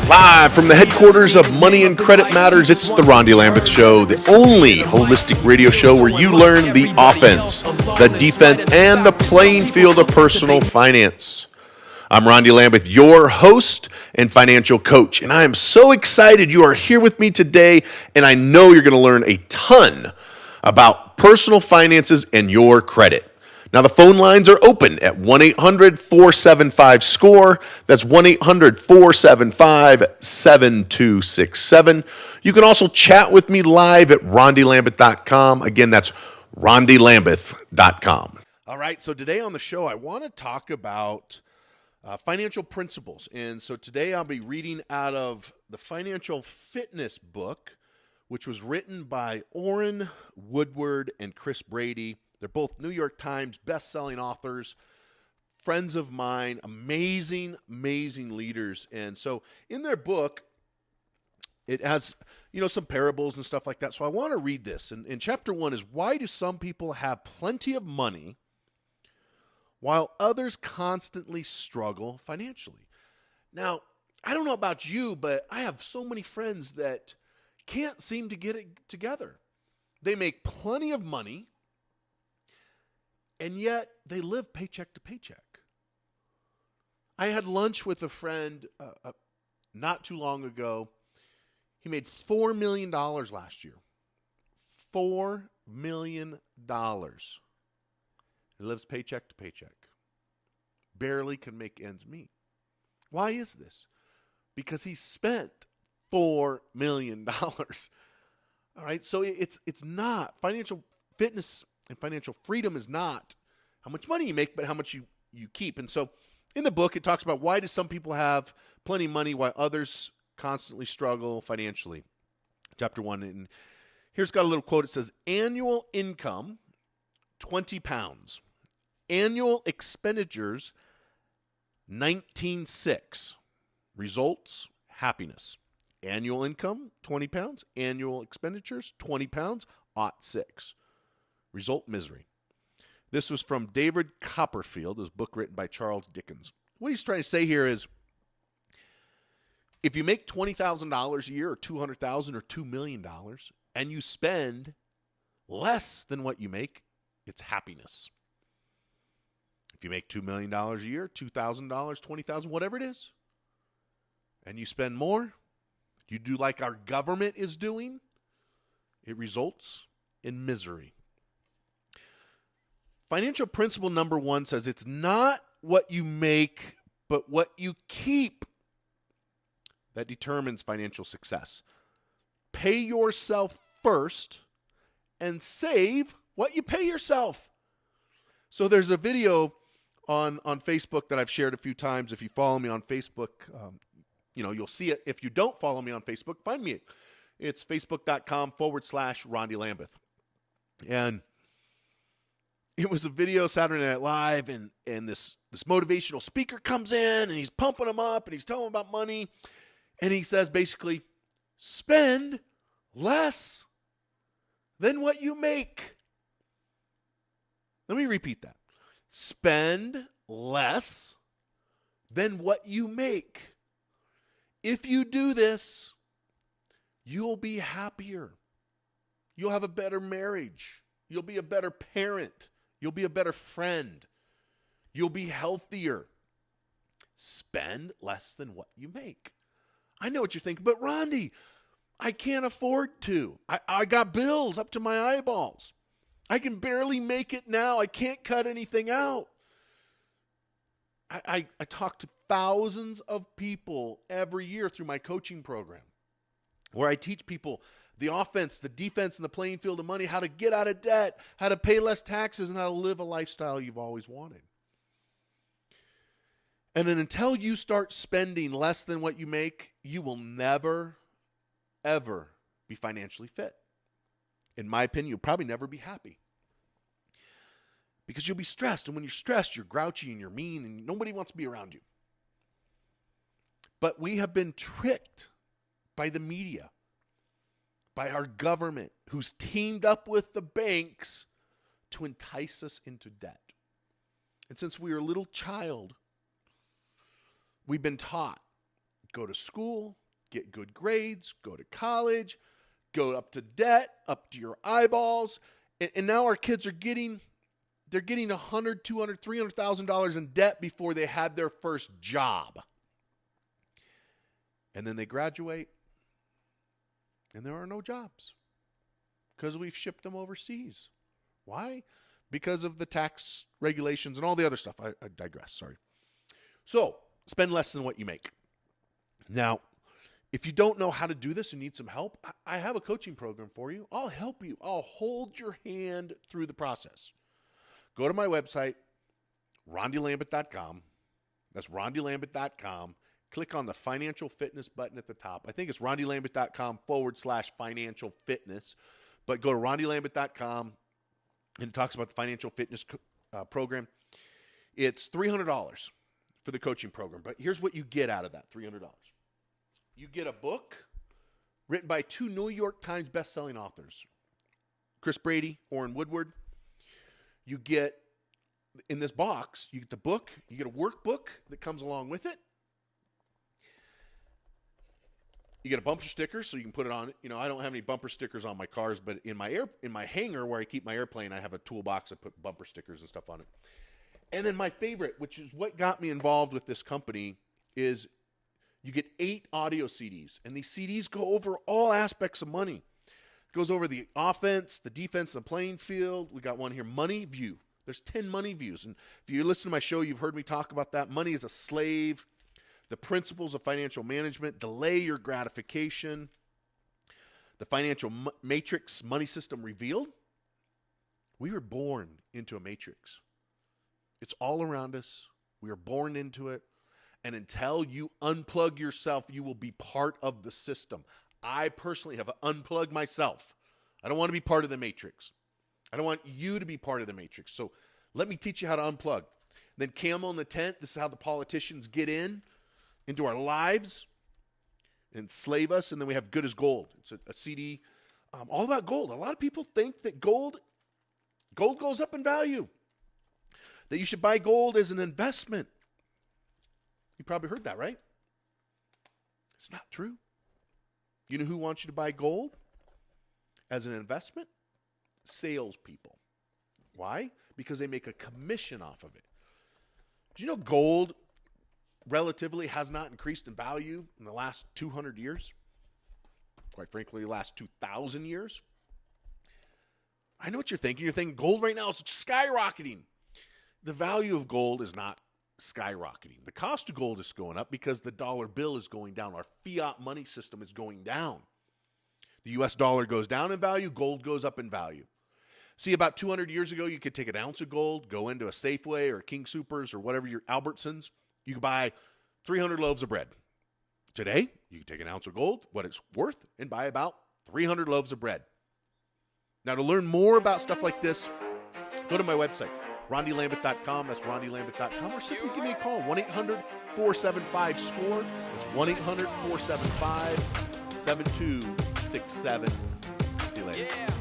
Live from the headquarters of Money and Credit Matters, it's the Rondy Lambeth Show, the only holistic radio show where you learn the offense, the defense, and the playing field of personal finance. I'm Rondy Lambeth, your host and financial coach, and I am so excited you are here with me today, and I know you're going to learn a ton about personal finances and your credit. Now, the phone lines are open at 1-800-475-SCORE. That's 1-800-475-7267. You can also chat with me live at rondylambeth.com. Again, that's rondylambeth.com. All right, so today on the show, I want to talk about financial principles. And so today I'll be reading out of the Financial Fitness book, which was written by Orrin Woodward and Chris Brady. They're both New York Times best-selling authors, friends of mine, amazing, amazing leaders. And so in their book, it has, some parables and stuff like that. So I want to read this. And chapter 1 is, why do some people have plenty of money while others constantly struggle financially? Now, I don't know about you, but I have so many friends that can't seem to get it together. They make plenty of money, and yet they live paycheck to paycheck. I had lunch with a friend not too long ago. He made $4 million last year. $4 million. He lives paycheck to paycheck. Barely can make ends meet. Why is this? Because he spent $4 million. All right, so it's not financial fitness. And financial freedom is not how much money you make, but how much you keep. And so in the book, it talks about why do some people have plenty of money while others constantly struggle financially. Chapter 1. And here's got a little quote. It says, annual income, 20 pounds. Annual expenditures, 19.6. Results, happiness. Annual income, 20 pounds. Annual expenditures, 20 pounds, 0.6. Result, misery. This was from David Copperfield, his book written by Charles Dickens. What he's trying to say here is, if you make $20,000 a year or $200,000 or $2 million and you spend less than what you make, it's happiness. If you make $2 million a year, $2,000, $20,000, whatever it is, and you spend more, you do like our government is doing, it results in misery. Financial principle number 1 says it's not what you make, but what you keep that determines financial success. Pay yourself first and save what you pay yourself. So there's a video on Facebook that I've shared a few times. If you follow me on Facebook, you'll see it. If you don't follow me on Facebook, find me. It's facebook.com/Rondy Lambeth. And it was a video Saturday Night Live, and this motivational speaker comes in, and he's pumping them up, and he's telling them about money. And he says, basically, spend less than what you make. Let me repeat that. Spend less than what you make. If you do this, you'll be happier. You'll have a better marriage. You'll be a better parent. You'll be a better friend. You'll be healthier. Spend less than what you make. I know what you're thinking, but Rondy, I can't afford to. I got bills up to my eyeballs. I can barely make it now. I can't cut anything out. I talk to thousands of people every year through my coaching program, where I teach people the offense, the defense, and the playing field of money, how to get out of debt, how to pay less taxes, and how to live a lifestyle you've always wanted. And then until you start spending less than what you make, you will never, ever be financially fit. In my opinion, you'll probably never be happy. Because you'll be stressed. And when you're stressed, you're grouchy and you're mean and nobody wants to be around you. But we have been tricked by the media, by our government, who's teamed up with the banks to entice us into debt. And since we were a little child, we've been taught go to school, get good grades, go to college, go up to debt, up to your eyeballs. And now our kids are getting $100,000, $200,000, $300,000 in debt before they had their first job. And then they graduate, and there are no jobs because we've shipped them overseas. Why? Because of the tax regulations and all the other stuff. I digress, sorry. So, spend less than what you make. Now, if you don't know how to do this and need some help, I have a coaching program for you. I'll help you. I'll hold your hand through the process. Go to my website, rondylambert.com. That's rondylambert.com. Click on the financial fitness button at the top. I think it's rondylambert.com/financial fitness. But go to rondylambert.com, and it talks about the financial fitness program. It's $300 for the coaching program. But here's what you get out of that $300. You get a book written by 2 New York Times best-selling authors, Chris Brady, Orrin Woodward. You get, in this box, you get the book, you get a workbook that comes along with it. You get a bumper sticker so you can put it on. You know, I don't have any bumper stickers on my cars, but in my hangar where I keep my airplane, I have a toolbox. I put bumper stickers and stuff on it. And then my favorite, which is what got me involved with this company, is you get 8 audio CDs. And these CDs go over all aspects of money. It goes over the offense, the defense, the playing field. We got one here, money view. There's 10 money views. And if you listen to my show, you've heard me talk about that. Money is a slave. The principles of financial management, delay your gratification, the financial matrix, money system revealed. We were born into a matrix. It's all around us. We are born into it. And until you unplug yourself, you will be part of the system. I personally have unplugged myself. I don't want to be part of the matrix. I don't want you to be part of the matrix. So let me teach you how to unplug. Then Camel in the Tent, this is how the politicians get into our lives and enslave us. And then we have Good as Gold. It's a CD all about gold. A lot of people think that gold goes up in value, that you should buy gold as an investment. You probably heard that, right? It's not true. You know who wants you to buy gold as an investment? Salespeople. Why? Because they make a commission off of it. Do you know gold relatively has not increased in value in the last 200 years? Quite frankly, the last 2,000 years. I know what you're thinking. You're thinking gold right now is skyrocketing. The value of gold is not skyrocketing. The cost of gold is going up because the dollar bill is going down. Our fiat money system is going down. The U.S. dollar goes down in value. Gold goes up in value. See, about 200 years ago, you could take an ounce of gold, go into a Safeway or King Soopers or whatever your Albertsons. You could buy 300 loaves of bread. Today, you can take an ounce of gold, what it's worth, and buy about 300 loaves of bread. Now, to learn more about stuff like this, go to my website, rondylambert.com. That's rondylambert.com. Or simply give me a call, 1-800-475-SCORE. That's 1-800-475-7267. See you later. Yeah.